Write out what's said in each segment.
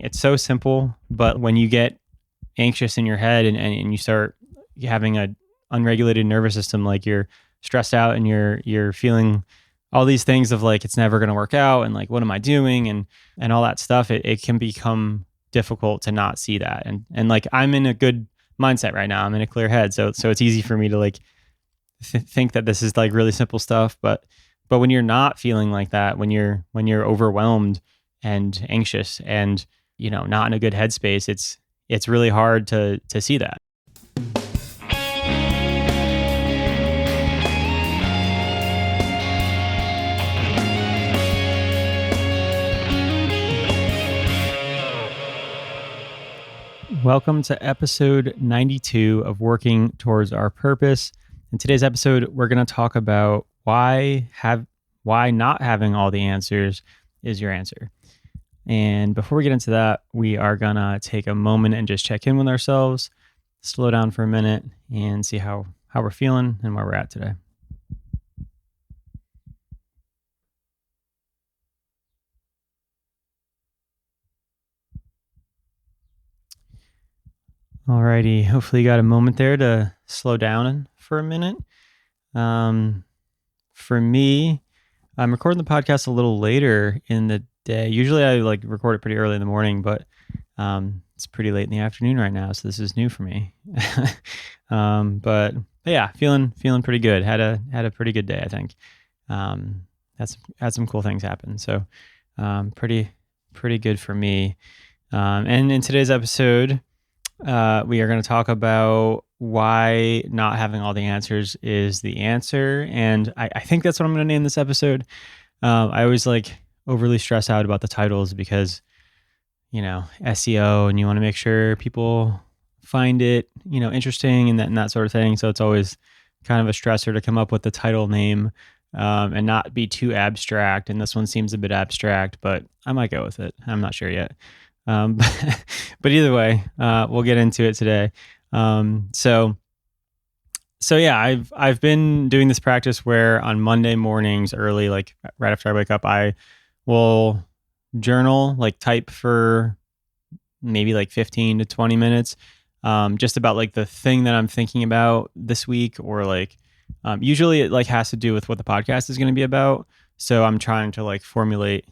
It's so simple, but when you get anxious in your head and you start having a unregulated nervous system, like you're stressed out and you're feeling all these things of like it's never going to work out and like what am I doing and all that stuff, it can become difficult to not see that. And like I'm in a good mindset right now. I'm in a clear head. So it's easy for me to like think that this is like really simple stuff, but when you're not feeling like that, when you're overwhelmed and anxious and not in a good headspace, it's really hard to see that. Welcome to episode 92 of Working Towards Our Purpose. In today's episode, we're going to talk about why not having all the answers is your answer. And before we get into that, we are going to take a moment and just check in with ourselves, slow down for a minute, and see how we're feeling and where we're at today. Alrighty, hopefully you got a moment there to slow down for a minute. For me, I'm recording the podcast a little later in the day. Usually I like record it pretty early in the morning, but it's pretty late in the afternoon right now, so this is new for me. But yeah, feeling pretty good. Had a pretty good day, I think. Had some cool things happen, so pretty good for me. And in today's episode, we are going to talk about why not having all the answers is the answer. And I think that's what I'm going to name this episode. I always like overly stress out about the titles because, SEO, and you want to make sure people find it, interesting and that sort of thing. So it's always kind of a stressor to come up with the title name and not be too abstract. And this one seems a bit abstract, but I might go with it. I'm not sure yet. But either way, we'll get into it today. So yeah, I've been doing this practice where on Monday mornings early, like right after I wake up, I will journal, like type for maybe like 15 to 20 minutes, just about like the thing that I'm thinking about this week, or like, usually it like has to do with what the podcast is going to be about. So I'm trying to like formulate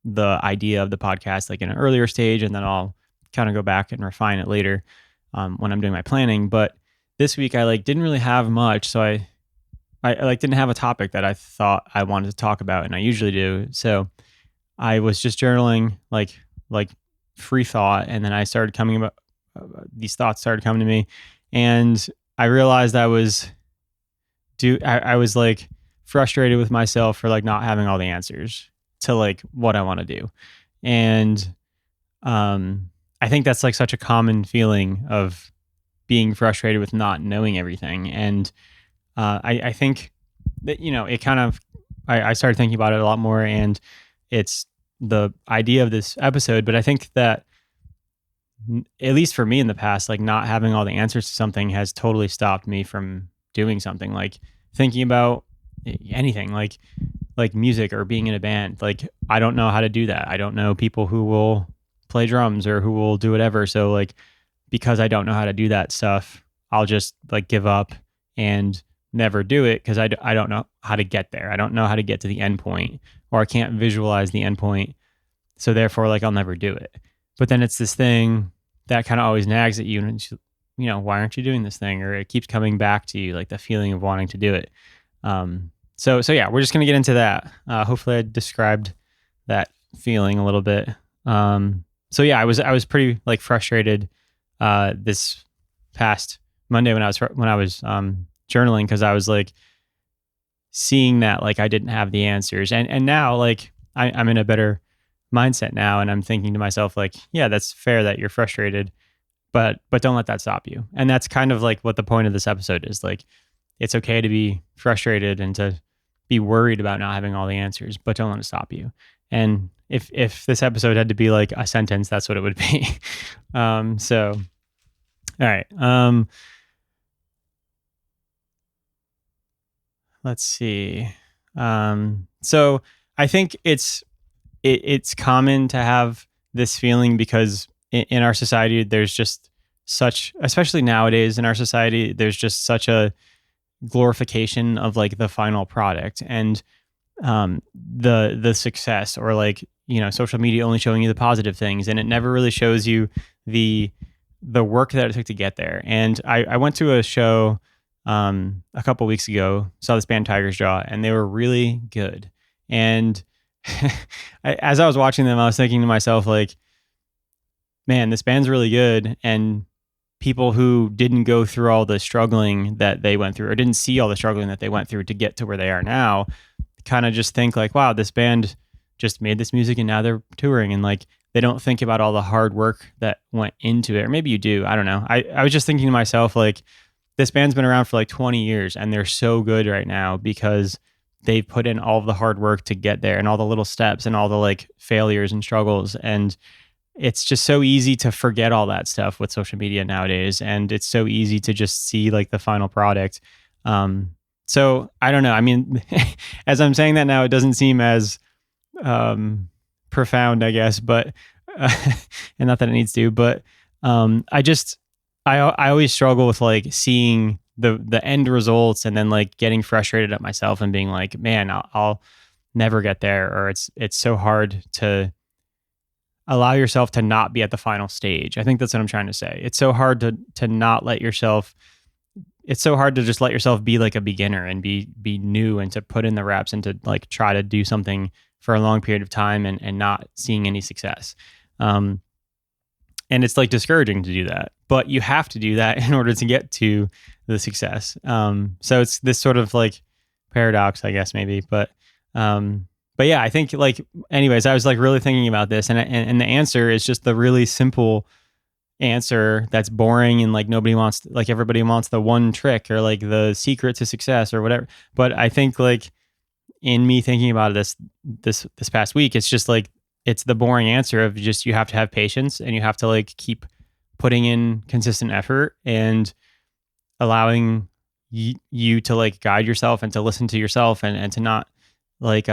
the idea of the podcast like in an earlier stage, and then I'll kind of go back and refine it later when I'm doing my planning. But this week I like didn't really have much, so I like didn't have a topic that I thought I wanted to talk about, and I usually do. So I was just journaling like free thought, and then I started coming about these thoughts started coming to me, and I realized I was like frustrated with myself for like not having all the answers to like what I want to do. And I think that's like such a common feeling of being frustrated with not knowing everything. And I think that, it kind of, I started thinking about it a lot more, and it's the idea of this episode. But I think that at least for me in the past, like not having all the answers to something has totally stopped me from doing something, like thinking about anything, like music or being in a band. Like I don't know how to do that. I don't know people who will play drums or who will do whatever. So like, because I don't know how to do that stuff, I'll just like give up and never do it because I don't know how to get there. I don't know how to get to the end point, or I can't visualize the end point. So therefore, like I'll never do it. But then it's this thing that kind of always nags at you, and why aren't you doing this thing? Or it keeps coming back to you, like the feeling of wanting to do it. So yeah, we're just gonna get into that. Hopefully, I described that feeling a little bit. So yeah, I was pretty like frustrated this past Monday when I was journaling, because I was like seeing that like I didn't have the answers, and now like I'm in a better mindset now, and I'm thinking to myself like, yeah, that's fair that you're frustrated, but don't let that stop you. And that's kind of like what the point of this episode is. Like, it's okay to be frustrated and to be worried about not having all the answers, but don't let it stop you. And if this episode had to be like a sentence, that's what it would be. So, all right. Let's see. So I think it's common to have this feeling because in our society, there's just such, especially nowadays in our society, there's just such a glorification of like the final product and the success, or like, you know, social media only showing you the positive things, and it never really shows you the work that it took to get there. And I went to a show a couple weeks ago, saw this band Tiger's Jaw, and they were really good. And as I was watching them, I was thinking to myself, like, man, this band's really good. And people who didn't go through all the struggling that they went through, or didn't see all the struggling that they went through to get to where they are now, kind of just think like, wow, this band just made this music and now they're touring. And like, they don't think about all the hard work that went into it. Or maybe you do. I don't know. I was just thinking to myself, like, this band's been around for like 20 years and they're so good right now because they've put in all of the hard work to get there and all the little steps and all the like failures and struggles. And it's just so easy to forget all that stuff with social media nowadays. And it's so easy to just see like the final product. So I don't know. I mean, as I'm saying that now, it doesn't seem as profound, I guess, but and not that it needs to, but I always struggle with like seeing the end results and then like getting frustrated at myself and being like, man, I'll never get there, or it's so hard to allow yourself to not be at the final stage. I think that's what I'm trying to say. It's so hard to not let yourself. It's so hard to just let yourself be like a beginner and be new, and to put in the reps and to like try to do something for a long period of time and not seeing any success. And it's like discouraging to do that, but you have to do that in order to get to the success. So it's this sort of like paradox, I guess, maybe, but yeah, I think like, anyways, I was like really thinking about this, and the answer is just the really simple answer that's boring, and like nobody wants, like everybody wants the one trick or like the secret to success or whatever. But I think like in me thinking about this past week, it's just like, it's the boring answer of just, you have to have patience and you have to like keep putting in consistent effort and allowing you to like guide yourself and to listen to yourself and to not like,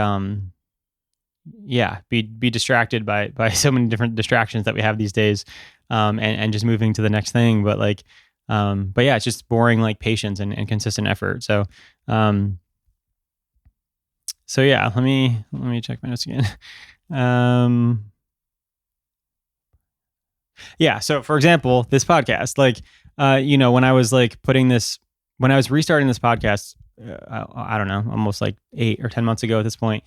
be distracted by so many different distractions that we have these days. And just moving to the next thing. But like, but yeah, it's just boring, like patience and consistent effort. So yeah, let me check my notes again. Yeah. So for example, this podcast, like, you know, when I was restarting this podcast, I don't know, almost like 8 or 10 months ago at this point,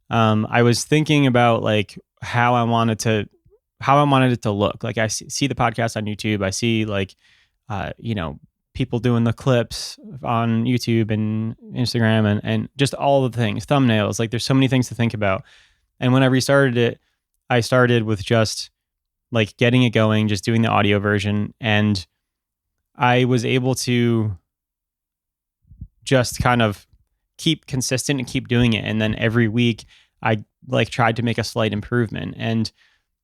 I was thinking about like how I wanted it to look. Like I see the podcast on YouTube. I see like, you know, people doing the clips on YouTube and Instagram and just all the things, thumbnails. Like there's so many things to think about. And when I restarted it, I started with just like getting it going, just doing the audio version. And I was able to just kind of keep consistent and keep doing it. And then every week I like tried to make a slight improvement. And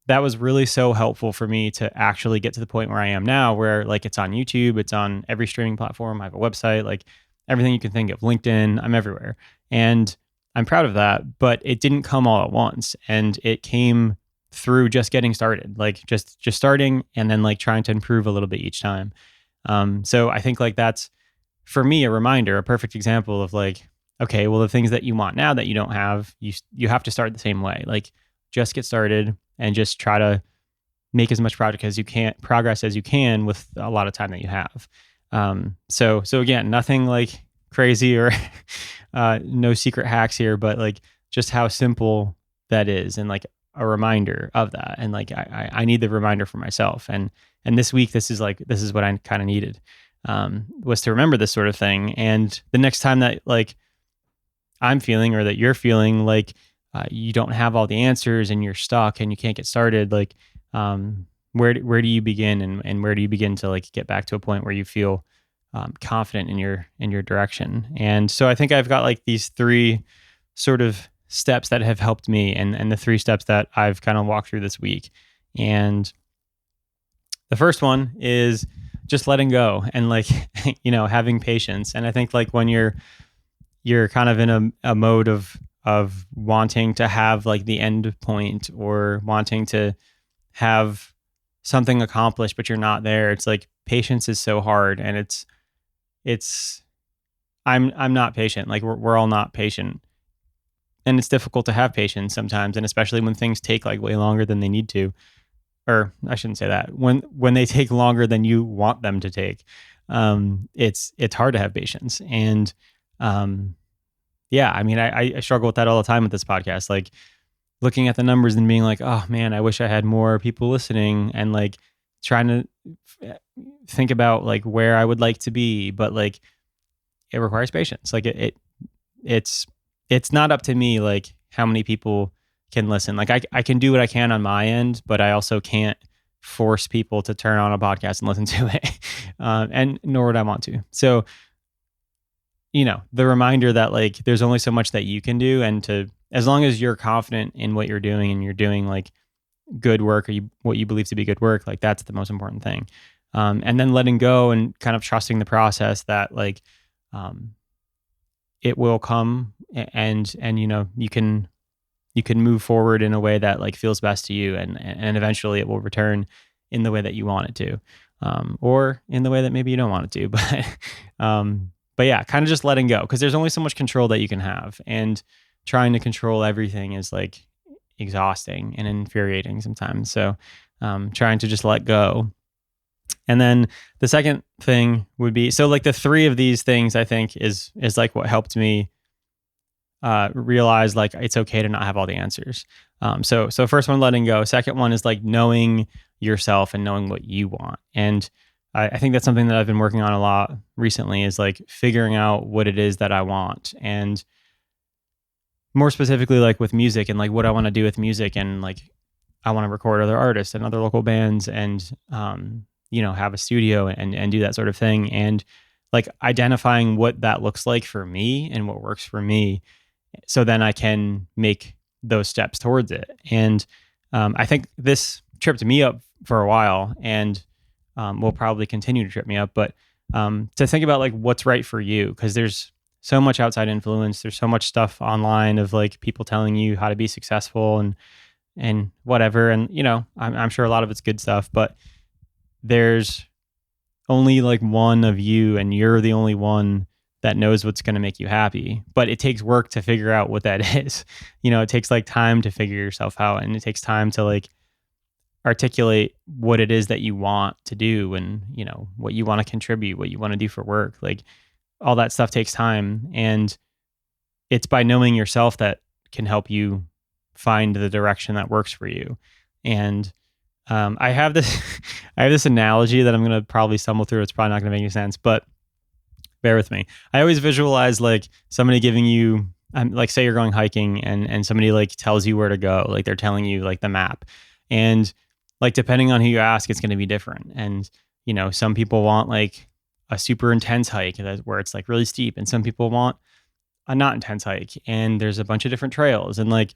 that was really so helpful for me to actually get to the point where I am now, where like it's on YouTube, it's on every streaming platform. I have a website, like everything you can think of, LinkedIn, I'm everywhere. And I'm proud of that, but it didn't come all at once. And it came through just getting started, like just starting and then like trying to improve a little bit each time. So I think like that's for me a reminder, a perfect example of like, okay, well, the things that you want now that you don't have, you have to start the same way. Like just get started and just try to make as much progress as you can with a lot of time that you have. So again, nothing like crazy or no secret hacks here, but like just how simple that is, and like a reminder of that. And like I need the reminder for myself. And this week, this is what I kind of needed, was to remember this sort of thing. And the next time that like I'm feeling, or that you're feeling like you don't have all the answers and you're stuck and you can't get started, like where do you begin, and where do you begin to like get back to a point where you feel confident in your direction? And so I think I've got like these 3 sort of steps that have helped me, and the 3 steps that I've kind of walked through this week. And the first one is just letting go and like, you know, having patience. And I think like when you're kind of in a mode of wanting to have like the end point, or wanting to have something accomplished, but you're not there. It's like patience is so hard, and it's I'm not patient. Like we're all not patient. And it's difficult to have patience sometimes, and especially when things take like way longer than they need to. Or I shouldn't say that. When they take longer than you want them to take, it's hard to have patience. And yeah, I mean, I struggle with that all the time with this podcast. Like looking at the numbers and being like, oh man, I wish I had more people listening, and like trying to think about like where I would like to be, but like it requires patience. Like it's it's not up to me like how many people can listen. Like I can do what I can on my end, but I also can't force people to turn on a podcast and listen to it. And nor would I want to. So, the reminder that like there's only so much that you can do, and to as long as you're confident in what you're doing and you're doing like good work, or what you believe to be good work, like that's the most important thing. And then letting go and kind of trusting the process that like it will come, and you can move forward in a way that like feels best to you, and eventually it will return in the way that you want it to, or in the way that maybe you don't want it to. But yeah, kind of just letting go, because there's only so much control that you can have, and trying to control everything is like exhausting and infuriating sometimes. So trying to just let go. And then the second thing would be, so like the three of these things I think is like what helped me realize like it's okay to not have all the answers. So first one, letting go. Second one is like knowing yourself and knowing what you want. And I think that's something that I've been working on a lot recently, is like figuring out what it is that I want. And more specifically, like with music, and like what I want to do with music, and like I want to record other artists and other local bands, and have a studio and do that sort of thing. And like identifying what that looks like for me and what works for me, so then I can make those steps towards it. And I think this tripped me up for a while, and will probably continue to trip me up. But to think about like what's right for you, because there's so much outside influence. There's so much stuff online of like people telling you how to be successful and whatever. And I'm sure a lot of it's good stuff, but there's only like one of you, and you're the only one that knows what's going to make you happy. But it takes work to figure out what that is. It takes like time to figure yourself out, and it takes time to like articulate what it is that you want to do, and what you want to contribute, what you want to do for work. Like all that stuff takes time, and it's by knowing yourself that can help you find the direction that works for you. And I have this analogy that I'm going to probably stumble through. It's probably not going to make any sense, but bear with me. I always visualize like somebody giving you, like say you're going hiking, and somebody like tells you where to go. Like they're telling you like the map, and like depending on who you ask, it's going to be different. And some people want like a super intense hike where it's like really steep, and some people want a not intense hike, and there's a bunch of different trails. And like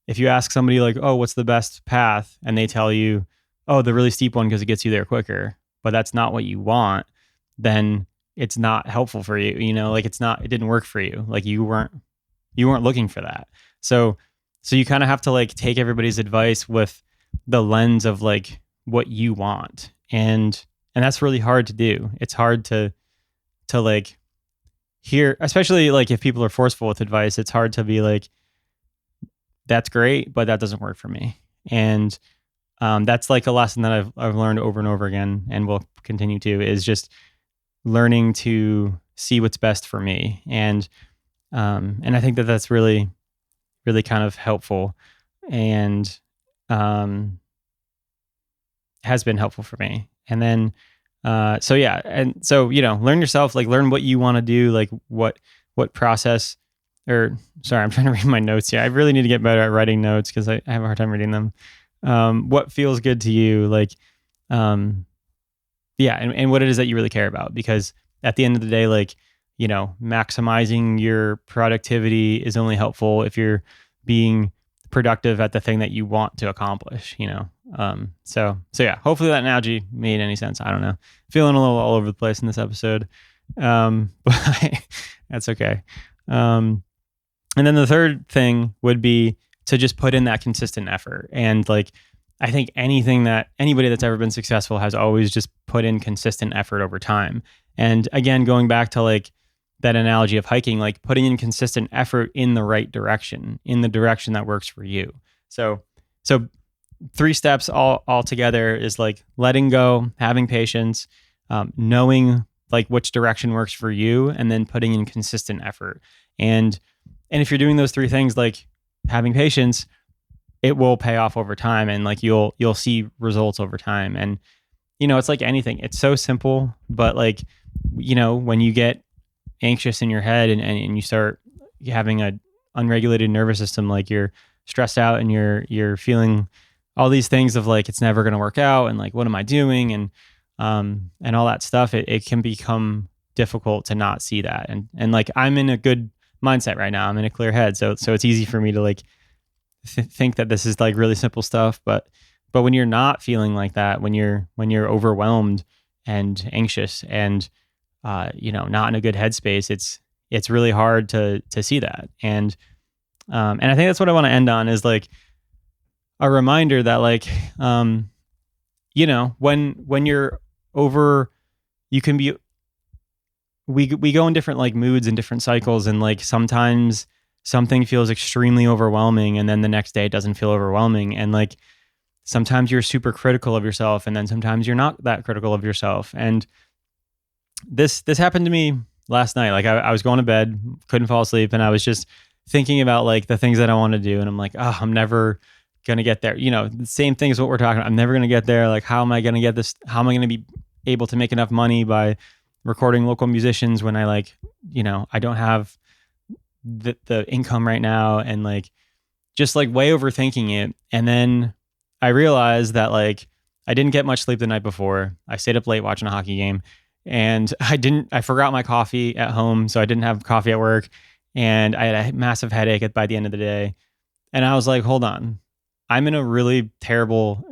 if you ask somebody like, oh, what's the best path, and they tell you, oh, the really steep one because it gets you there quicker, but that's not what you want, then it's not helpful for you. Like it didn't work for you. Like you weren't looking for that. So you kind of have to like take everybody's advice with the lens of like what you want. And that's really hard to do. It's hard to like hear, especially like if people are forceful with advice, it's hard to be like, that's great, but that doesn't work for me. And that's like a lesson that I've learned over and over again, and will continue to, is just learning to see what's best for me. And I think that that's really, really kind of helpful, and has been helpful for me. And then, so yeah. And so, learn yourself, like learn what you want to do, like what process, or sorry, I'm trying to read my notes here. I really need to get better at writing notes, because I have a hard time reading them. What feels good to you, like, yeah. And what it is that you really care about, because at the end of the day, like, maximizing your productivity is only helpful if you're being productive at the thing that you want to accomplish, so yeah, hopefully that analogy made any sense. I don't know, feeling a little all over the place in this episode. But that's okay. And then the third thing would be to just put in that consistent effort. And like, I think anybody that's ever been successful has always just put in consistent effort over time. And again, going back to like that analogy of hiking, like putting in consistent effort in the right direction, in the direction that works for you. So 3 steps all together is like letting go, having patience, knowing like which direction works for you, and then putting in consistent effort. And if you're doing those 3 things, like having patience, it will pay off over time, and like you'll see results over time. And it's like anything. It's so simple, but like when you get anxious in your head and you start having a unregulated nervous system, like you're stressed out and you're feeling all these things of like it's never going to work out and like what am I doing and all that stuff, it can become difficult to not see that. And like I'm in a good mindset right now. I'm in a clear head, so it's easy for me to like think that this is like really simple stuff, but when you're not feeling like that, when you're overwhelmed and anxious and not in a good headspace, it's really hard to see that. And I think that's what I want to end on, is like a reminder that like when you're over, you can be, we go in different like moods and different cycles, and like sometimes something feels extremely overwhelming and then the next day it doesn't feel overwhelming, and like sometimes you're super critical of yourself and then sometimes you're not that critical of yourself. And this happened to me last night. Like I was going to bed, couldn't fall asleep, and I was just thinking about like the things that I want to do, and I'm like, oh, I'm never gonna get there. The same thing as what we're talking about. I'm never gonna get there. Like, how am I gonna get this? How am I gonna be able to make enough money by recording local musicians when I like, I don't have the income right now, and like just like way overthinking it. And then I realized that like I didn't get much sleep the night before. I stayed up late watching a hockey game, and I forgot my coffee at home, so I didn't have coffee at work, and I had a massive headache by the end of the day. And I was like, hold on, I'm in a really terrible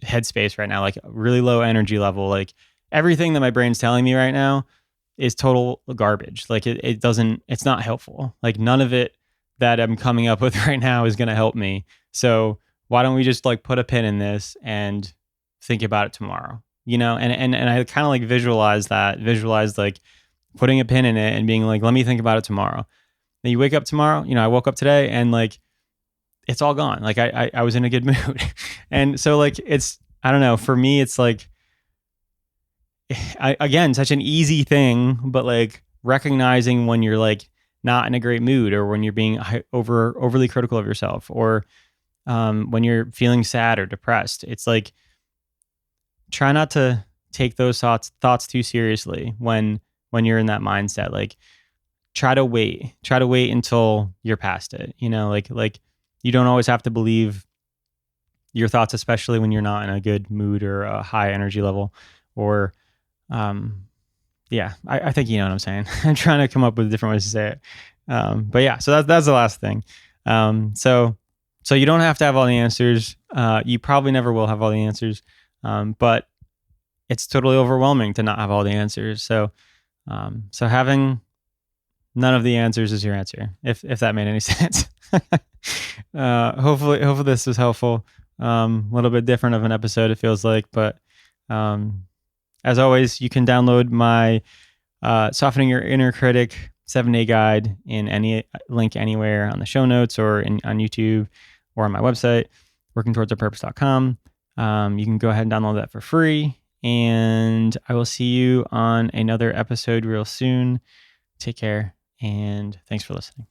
headspace right now, like really low energy level. Like everything that my brain's telling me right now is total garbage. Like it's not helpful. Like none of it that I'm coming up with right now is going to help me. So why don't we just like put a pin in this and think about it tomorrow, and I kind of like visualize like putting a pin in it and being like, let me think about it tomorrow. Then you wake up tomorrow, I woke up today and like, it's all gone. Like I was in a good mood. And so like, I don't know, for me, it's like, again, such an easy thing, but like recognizing when you're like not in a great mood, or when you're being overly critical of yourself, or when you're feeling sad or depressed. It's like, try not to take those thoughts too seriously when you're in that mindset. Like try to wait until you're past it. Like you don't always have to believe your thoughts, especially when you're not in a good mood or a high energy level, or I think you know what I'm saying. I'm trying to come up with different ways to say it. But yeah, so that's the last thing. So you don't have to have all the answers. You probably never will have all the answers. But it's totally overwhelming to not have all the answers. So having none of the answers is your answer, if that made any sense. Hopefully this was helpful. A little bit different of an episode, it feels like, but as always, you can download my Softening Your Inner Critic 7-day guide in any link anywhere on the show notes, or on YouTube, or on my website, workingtowardsourpurpose.com. You can go ahead and download that for free, and I will see you on another episode real soon. Take care, and thanks for listening.